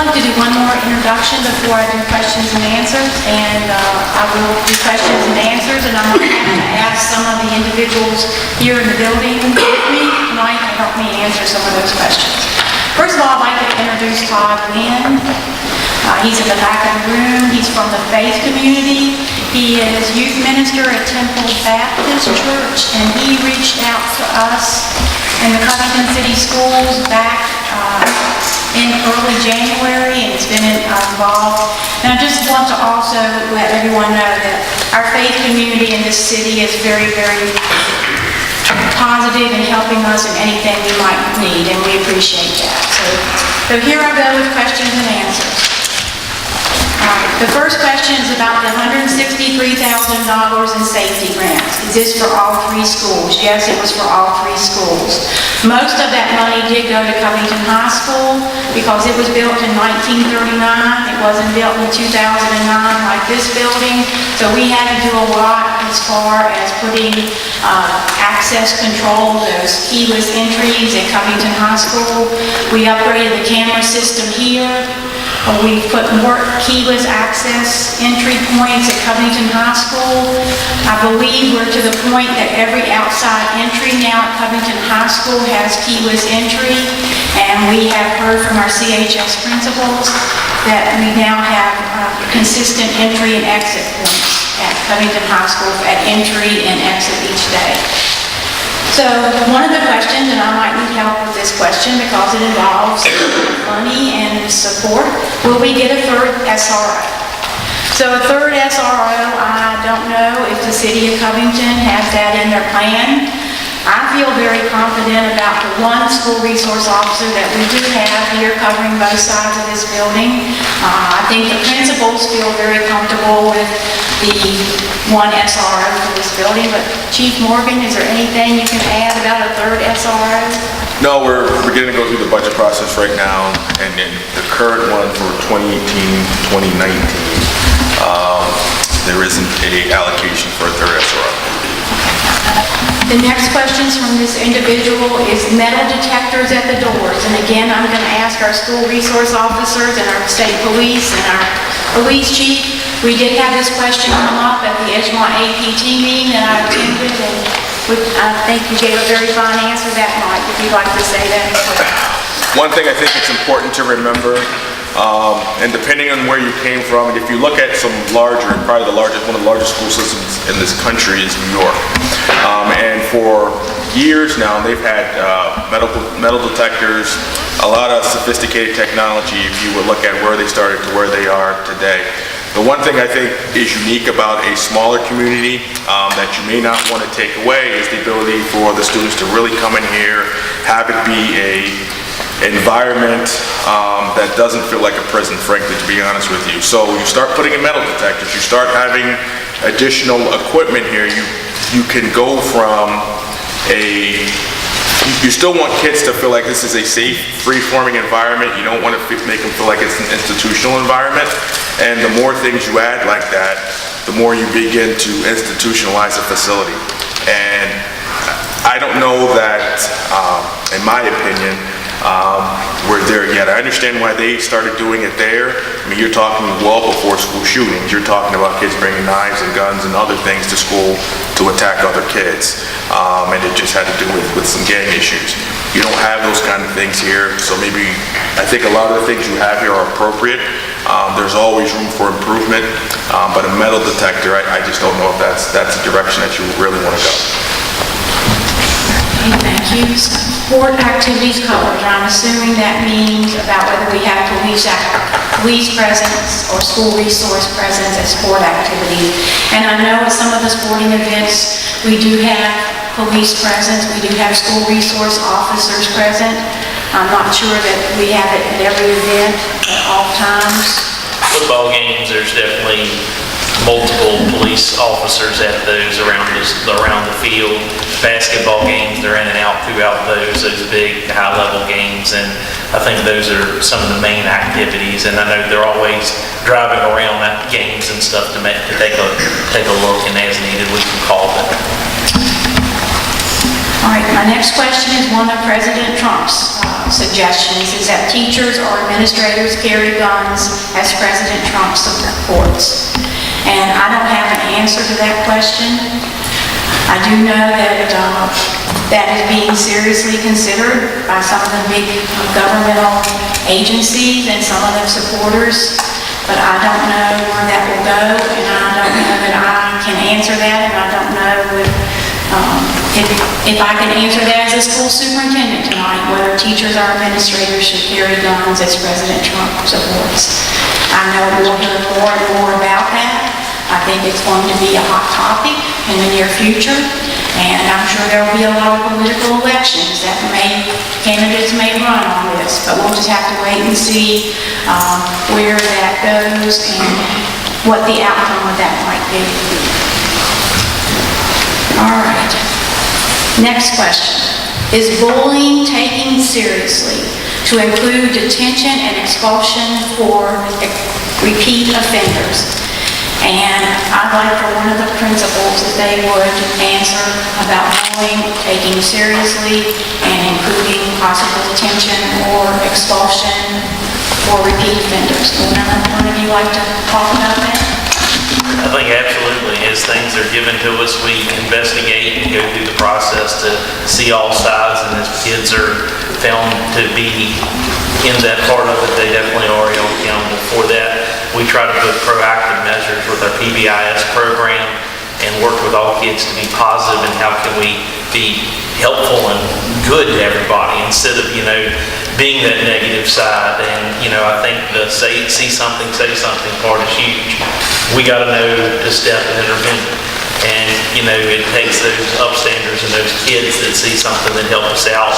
like to do one more introduction before I do questions and answers, and I will do questions and answers, and I'm going to ask some of the individuals here in the building with me tonight to help me answer some of those questions. First of all, I'd like to introduce Todd Lynn. He's in the back of the room. He's from the faith community. He is youth minister at Temple Baptist Church, and he reached out to us in the Covington City Schools back in early January, and it's been involved. And I just want to also let everyone know that our faith community in this city is very, very positive in helping us in anything we might need, and we appreciate that. So here I go with questions and answers. The first question is about the $163,000 in safety grants. Is this for all three schools? Yes, it was for all three schools. Most of that money did go to Covington High School because it was built in 1939. It wasn't built in 2009 like this building. So we had to do a lot as far as putting access control, those keyless entries at Covington High School. We upgraded the camera system here. We put more keyless access entry points at Covington High School. I believe we're to the point that every outside entry now at Covington High School has keyless entry, and we have heard from our CHS principals that we now have consistent entry and exit points at Covington High School at entry and exit each day. So one of the questions, and I might need help with this question because it involves money and support, will we get a third SRO? So a third SRO, I don't know if the city of Covington has that in their plan. I feel very confident about the one school resource officer that we do have here covering both sides of this building. I think the principals feel very comfortable with the one SRO for this building, but Chief Morgan, is there anything you can add about a third SRO? No, we're beginning to go through the budget process right now, and then the current one for 2018-2019, there isn't an allocation for a third SRO. The next questions from this individual is metal detectors at the doors. And again, I'm going to ask our school resource officers and our state police and our police chief. We did have this question come up at the EDGEMONT APT meeting that I attended, and I think you gave a very fine answer that night. If you'd like to say that. One thing I think it's important to remember, and depending on where you came from, and if you look at some larger, probably one of the largest school systems in this country is New York. And for years now, they've had metal detectors, a lot of sophisticated technology if you would look at where they started to where they are today. The one thing I think is unique about a smaller community that you may not want to take away is the ability for the students to really come in here, have it be a environment that doesn't feel like a prison, frankly, to be honest with you. So you start putting in metal detectors, you start having additional equipment here, you can go from you still want kids to feel like this is a safe, free-forming environment. You don't want to make them feel like it's an institutional environment. And the more things you add like that, the more you begin to institutionalize a facility. And I don't know that, in my opinion, we're there yet. I understand why they started doing it there. I mean, you're talking well before school shootings. You're talking about kids bringing knives and guns and other things to school to attack other kids. And it just had to do with some gang issues. You don't have those kind of things here, so maybe I think a lot of the things you have here are appropriate. There's always room for improvement, but a metal detector, I just don't know if that's the direction that you really want to go. Okay, thank you. Sport activities covered. I'm assuming that means about whether we have police presence or school resource presence at sport activities. And I know at some of the sporting events we do have police presence, we do have school resource officers present. I'm not sure that we have it at every event at all times. Football games, there's definitely multiple police officers at those around the field. Basketball games, they're in and out throughout those big high-level games, and I think those are some of the main activities. And I know they're always driving around at games and stuff to take a look, and as needed we can call them. All right, my next question is one of President Trump's suggestions, is that teachers or administrators carry guns as President Trump supports. And I don't have an answer to that question. I do know that that is being seriously considered by some of the big governmental agencies and some of the supporters, but I don't know where that will go, and I don't know that I can answer that, and I don't know if I can answer that as a school superintendent tonight, whether teachers or administrators should carry guns as President Trump supports. I know we'll hear more and more about that. I think it's going to be a hot topic in the near future, and I'm sure there will be a lot of political elections that candidates may run on this, but we'll just have to wait and see where that goes and what the outcome of that might be. All right. Next question. Is bullying taken seriously to include detention and expulsion for repeat offenders? And I'd like for one of the principals, if they would, answer about bullying taken seriously and including possible detention or expulsion for repeat offenders. Would one of you like to talk about that? I think absolutely. As things are given to us, we investigate and go through the process to see all sides, and as kids are found to be in that part of it, they definitely are held accountable for that. We try to put proactive measures with our PBIS program and work with all kids to be positive, and how can we be helpful and good to everybody instead of, being that negative side. And, I think the see something, say something part is huge. We got to know to step and intervene. And, it takes those upstanders and those kids that see something that help us out.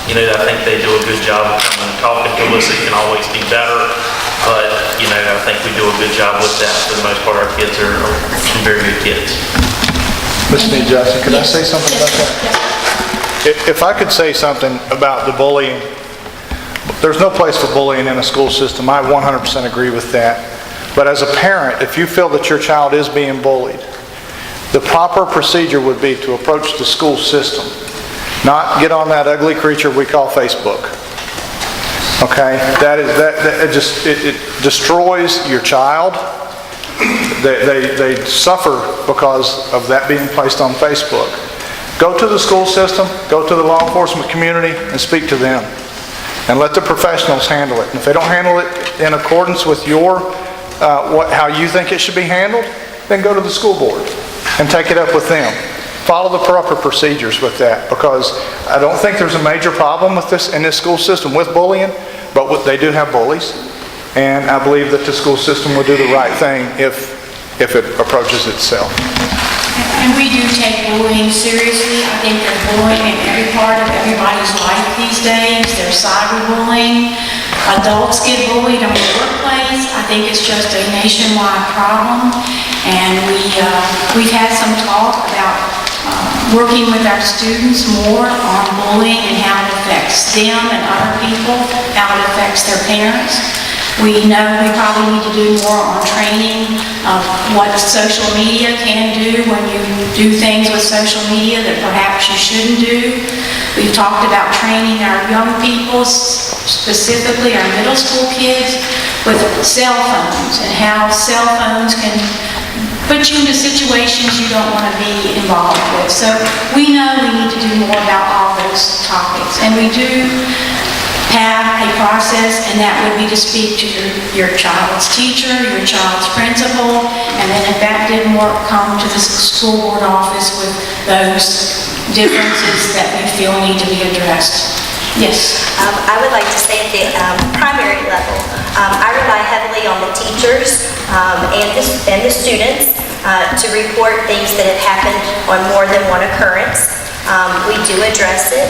And, I think they do a good job of coming and talking to us. It can always be better. But, I think we do a good job with that. For the most part, our kids are some very good kids. Ms. SNEAD-JOHNSON, could I say something about that? If I could say something about the bullying, there's no place for bullying in a school system. I 100% agree with that. But as a parent, if you feel that your child is being bullied, the proper procedure would be to approach the school system, not get on that ugly creature we call Facebook. Okay? It destroys your child. They suffer because of that being placed on Facebook. Go to the school system, go to the law enforcement community, and speak to them. And let the professionals handle it. And if they don't handle it in accordance with how you think it should be handled, then go to the school board and take it up with them. Follow the proper procedures with that, because I don't think there's a major problem with this in this school system with bullying, but they do have bullies. And I believe that the school system will do the right thing if it approaches itself. And we do take bullying seriously. I think there's bullying in every part of everybody's life these days. There's cyberbullying. Adults get bullied in the workplace. I think it's just a nationwide problem. And we've had some talk about working with our students more on bullying and how it affects them and other people, how it affects their parents. We know we probably need to do more on training of what social media can do when you do things with social media that perhaps you shouldn't do. We've talked about training our young people, specifically our middle school kids, with cell phones and how cell phones can put you into situations you don't want to be involved with. So we know we need to do more about all those topics. And we do have a process, and that would be to speak to your child's teacher, your child's principal, and then if that didn't work, come to the school board office with those differences that we feel need to be addressed. Yes? I would like to say at the primary level, I rely heavily on the teachers and the students to report things that have happened on more than one occurrence. We do address it.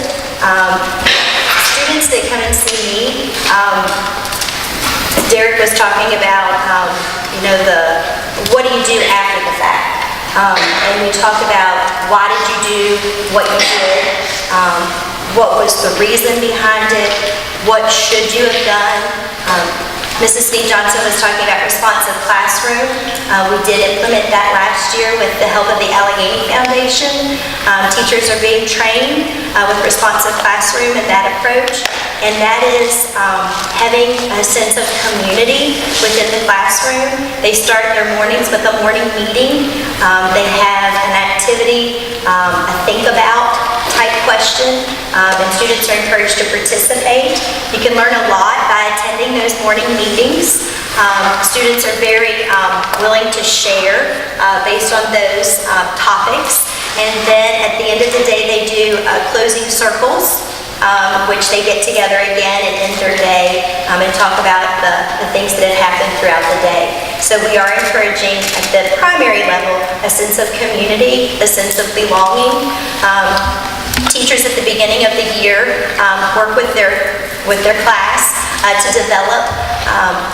Students that come and see me, Derek was talking about, what do you do after the fact? And we talk about why did you do what you did? What was the reason behind it? What should you have done? Mrs. SNEAD-JOHNSON was talking about responsive classroom. We did implement that last year with the help of the Allegheny Foundation. Teachers are being trained with responsive classroom and that approach, and that is having a sense of community within the classroom. They start their mornings with a morning meeting. They have an activity, a think about type question, and students are encouraged to participate. You can learn a lot by attending those morning meetings. Students are very willing to share based on those topics. And then at the end of the day, they do closing circles, which they get together again and end their day and talk about the things that have happened throughout the day. So we are encouraging at the primary level a sense of community, a sense of belonging. Teachers at the beginning of the year work with their class to develop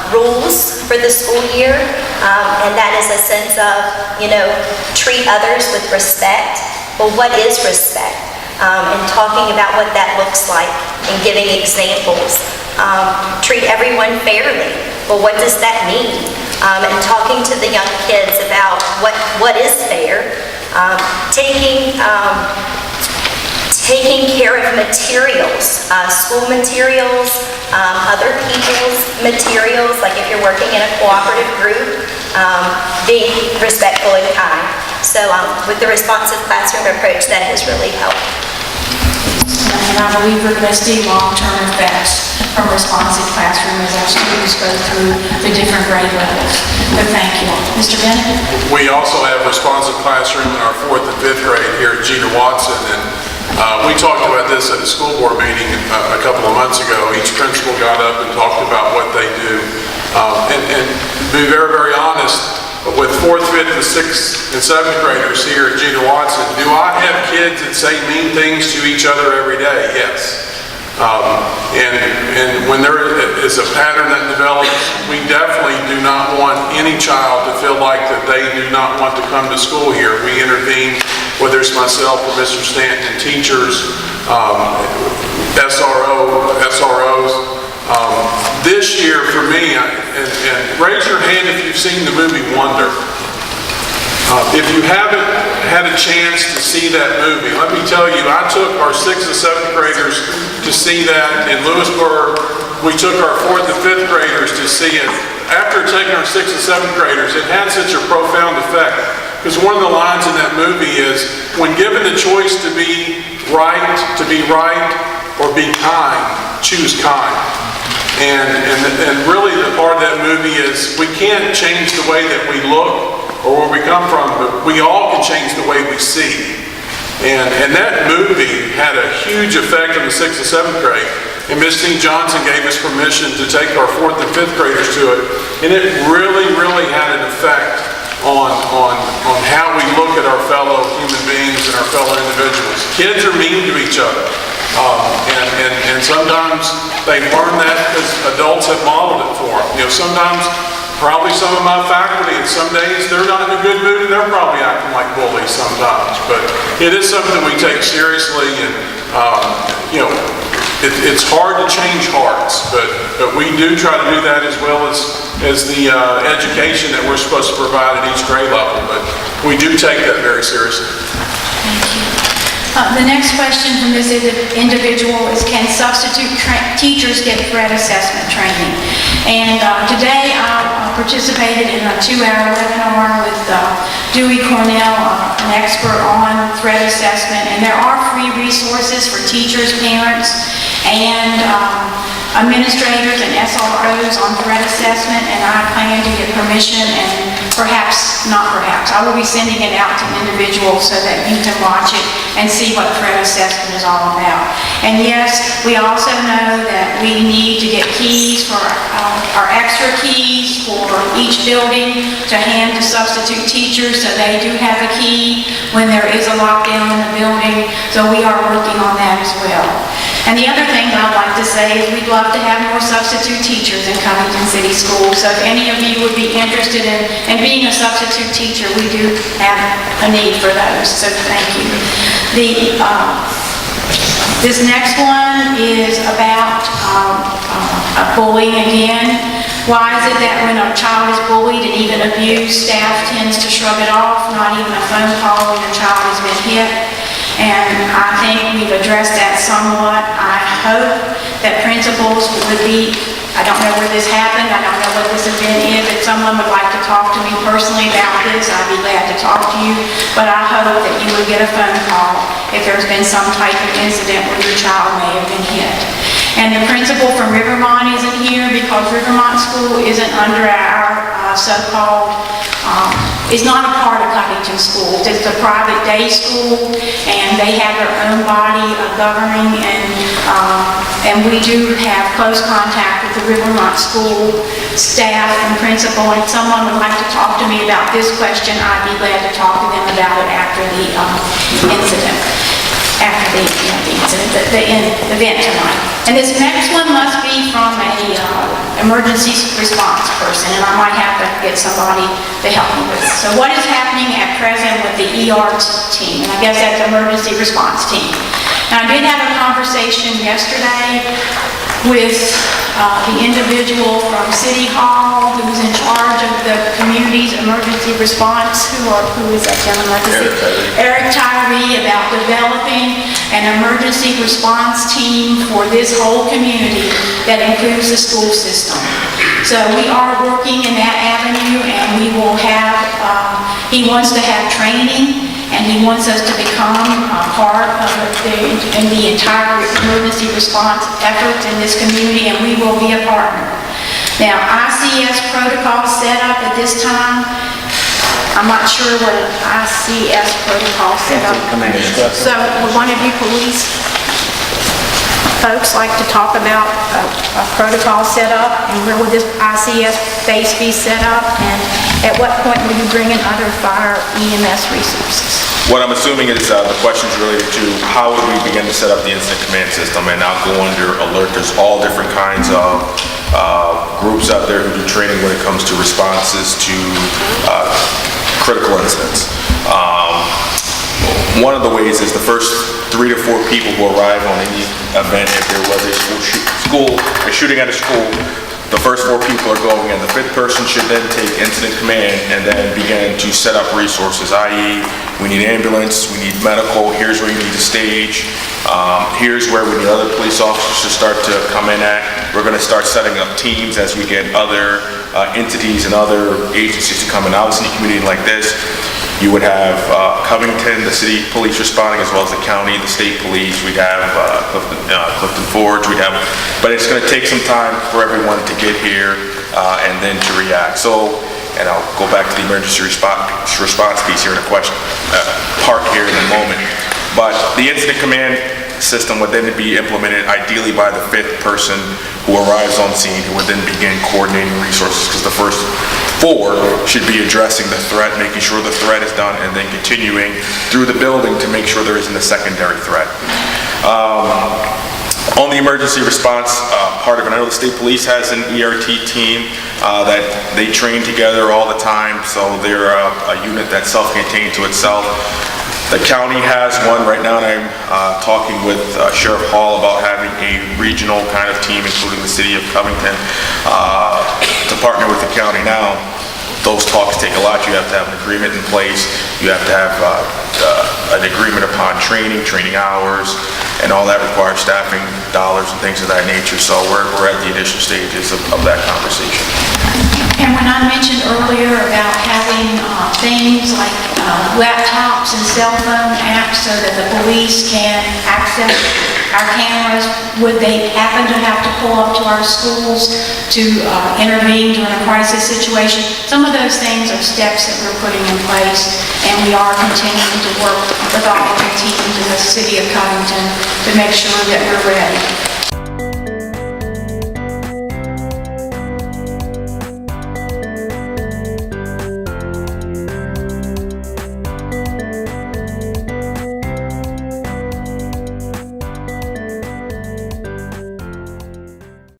rules for the school year, and that is a sense of, treat others with respect. Well, what is respect? And talking about what that looks like and giving examples. Treat everyone fairly. Well, what does that mean? And talking to the young kids about what is fair. Taking care of materials, school materials, other people's materials, like if you're working in a cooperative group, being respectful and kind. So with the responsive classroom approach, that has really helped. And I believe we're going to see long-term effects from responsive classroom as our students go through the different grade levels. But thank you. Mr. Bennett? We also have responsive classroom in our 4th and 5th grade here at Jeter Watson, and we talked about this at a school board meeting a couple of months ago. Each principal got up and talked about what they do. And to be very, very honest, with 4th, 5th, and 6th, and 7th graders here at Jeter Watson, do I have kids that say mean things to each other every day? Yes. And when there is a pattern that develops, we definitely do not want any child to feel like that they do not want to come to school here. We intervene, whether it's myself or Mr. Stanton, teachers, SROs. This year for me, and raise your hand if you've seen the movie Wonder. If you haven't had a chance to see that movie, let me tell you, I took our 6th and 7th graders to see that in Lewisburg. We took our 4th and 5th graders to see it. After taking our 6th and 7th graders, it had such a profound effect. Because one of the lines in that movie is, when given the choice to be right, or be kind, choose kind. And really the part of that movie is, we can't change the way that we look or where we come from, but we all can change the way we see. And that movie had a huge effect on the 6th and 7th grade. And Ms. SNEAD-JOHNSON gave us permission to take our 4th and 5th graders to it. And it really, really had an effect on how we look at our fellow human beings and our fellow individuals. Kids are mean to each other. And sometimes they learn that because adults have modeled it for them. Sometimes, probably some of my faculty, and some days they're not in a good mood and they're probably acting like bullies sometimes. But it is something we take seriously, and it's hard to change hearts, but we do try to do that as well as the education that we're supposed to provide at each grade level. But we do take that very seriously. Thank you. The next question from this individual is, can substitute teachers get threat assessment training? And today I participated in a 2-hour webinar with Dewey Cornell, an expert on threat assessment. And there are free resources for teachers, parents, and administrators and SROs on threat assessment, and I plan to get permission, and I will be sending it out to individuals so that you can watch it and see what threat assessment is all about. And yes, we also know that we need to get keys for our extra keys for each building to hand to substitute teachers, so they do have a key when there is a lockdown in the building. So we are working on that as well. And the other thing I'd like to say is we'd love to have more substitute teachers in Covington City Schools. So if any of you would be interested in being a substitute teacher, we do have a need for those. So thank you. This next one is about bullying again. Why is it that when a child is bullied and even abused, staff tends to shrug it off, not even a phone call when a child has been hit? And I think we've addressed that somewhat. I hope that principals would be, I don't know where this happened, I don't know what this event is, if someone would like to talk to me personally about this, I'd be glad to talk to you, but I hope that you would get a phone call if there's been some type of incident where your child may have been hit. And the principal from Rivermont isn't here because Rivermont School isn't under our so-called, is not a part of Covington Schools. It's a private day school, and they have their own body of governing, and we do have close contact with the Rivermont School staff and principal, and if someone would like to talk to me about this question, I'd be glad to talk to them about it after the incident. After the event tonight. And this next one must be from a emergency response person, and I might have to get somebody to help me with it. So what is happening at present with the ER team? And I guess that's emergency response team. Now, I did have a conversation yesterday with the individual from City Hall who's in charge of the community's emergency response. Who is that gentleman? Eric Tyree, about developing an emergency response team for this whole community that includes the school system. So we are working in that avenue, and we will have, he wants to have training, and he wants us to become part of the entire emergency response efforts in this community, and we will be a partner. Now, ICS protocol set up at this time, I'm not sure what an ICS protocol set up. So would one of you police folks like to talk about a protocol set up, and where would this ICS base be set up, and at what point will you bring in other fire EMS resources? What I'm assuming is the question's related to how would we begin to set up the incident command system, and I'll go under alert. There's all different kinds of groups out there who do training when it comes to responses to critical incidents. One of the ways is the first 3 to 4 people who arrive on any event, if there was a shooting at a school, the first 4 people are going in. The 5th person should then take incident command and then begin to set up resources, i.e. we need ambulance, we need medical, here's where you need to stage, here's where we need other police officers to start to come in at. We're going to start setting up teams as we get other entities and other agencies to come in. Obviously, in a community like this, you would have Covington, the city police responding, as well as the county, the state police. We'd have Clifton Forge. But it's going to take some time for everyone to get here and then to react. So, and I'll go back to the emergency response piece here in a question, part here in a moment. But the incident command system would then be implemented ideally by the 5th person who arrives on scene, who would then begin coordinating resources, because the first 4 should be addressing the threat, making sure the threat is done, and then continuing through the building to make sure there isn't a secondary threat. On the emergency response part of it, I know the state police has an ERT team that they train together all the time, so they're a unit that's self-contained to itself. The county has one right now, and I'm talking with Sheriff Hall about having a regional kind of team, including the city of Covington, to partner with the county. Now, those talks take a lot. You have to have an agreement in place. You have to have an agreement upon training hours, and all that requires staffing dollars and things of that nature. So we're at the initial stages of that conversation. And when I mentioned earlier about having things like laptops and cell phone apps so that the police can access our cameras, would they happen to have to pull up to our schools to intervene during a crisis situation? Some of those things are steps that we're putting in place, and we are continuing to work with all of the teams in the city of Covington to make sure that we're ready.